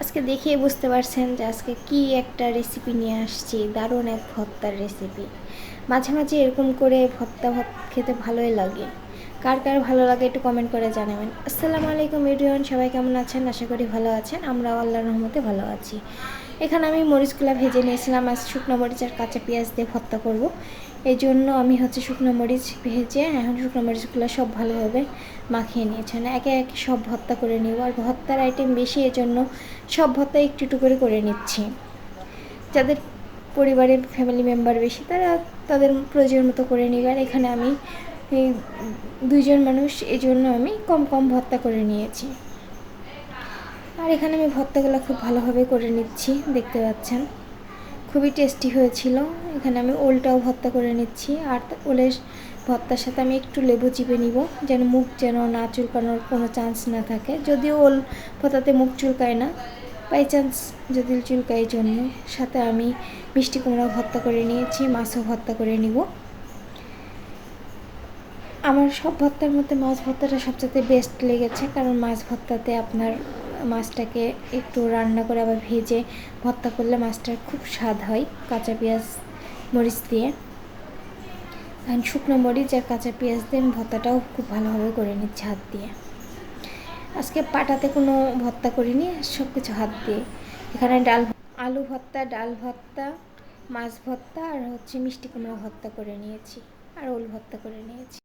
আজকে দেখিয়ে বুঝতে পারছেন যে আজকে কি একটা রেসিপি নিয়ে আসছি, দারুণ এক ভর্তার রেসিপি। মাঝে মাঝে এরকম করে ভর্তা খেতে ভালোই লাগে। কার কার ভালো লাগে একটু কমেন্ট করে জানাবেন। আসসালামু আলাইকুম এভরিওয়ান, সবাই কেমন আছেন? আশা করি ভালো আছেন। আমরা আল্লাহর রহমতে ভালো আছি। এখানে আমি মরিচগুলো ভেজে নিয়েছিলাম। আজ শুকনো মরিচ আর কাঁচা পেঁয়াজ দিয়ে ভর্তা করব। এই জন্য আমি শুকনো মরিচ ভেজে এখন শুকনো মরিচগুলো সব ভালোভাবে মাখিয়ে নিয়েছি। একে একে সব ভর্তা করে নিব। আর ভর্তার আইটেম বেশি, এজন্য সব ভর্তা একটু একটু করে নিচ্ছি। যাদের পরিবারের ফ্যামিলি মেম্বার বেশি তারা তাদের প্রয়োজন মতো করে নিবে। আর এখানে আমি এই 2 জন মানুষ, এই জন্য আমি কম কম ভর্তা করে নিয়েছি। আর এখানে আমি ভর্তাগুলো খুব ভালোভাবে করে নিচ্ছি, দেখতে পাচ্ছেন খুবই টেস্টি হয়েছিল। এখানে আমি ওলটাও ভর্তা করে নিচ্ছি। আর ওলের ভর্তার সাথে আমি একটু লেবু চিপে নিব, যেন মুখ না চুলকানোর কোনো চান্স না থাকে। যদিও ওল ভর্তাতে মুখ চুলকায় না, বাই চান্স যদি চুলকায়, জন্য সাথে আমি মিষ্টি কুমড়া ভর্তা করে নিয়েছি, মাছও ভর্তা করে নিব। আমার সব ভর্তার মধ্যে মাছ ভর্তাটা সবচেয়ে বেস্ট লেগেছে, কারণ মাছ ভর্তাতে আপনার মাছটাকে একটু রান্না করে আবার ভেজে ভর্তা করলে মাছটার খুব স্বাদ হয় কাঁচা পেঁয়াজ মরিচ দিয়ে। আর শুকনো মরিচ আর কাঁচা পেঁয়াজ দিয়ে ভর্তাটাও খুব ভালোভাবে করে নিচ্ছি হাত দিয়ে। আজকে পাটাতে কোনো ভর্তা করিনি, সব কিছু হাত দিয়ে। এখানে আলু ভর্তা, ডাল ভর্তা, মাছ ভর্তা আর মিষ্টি কুমড়া ভর্তা করে নিয়েছি, আর ওল ভর্তা করে নিয়েছি।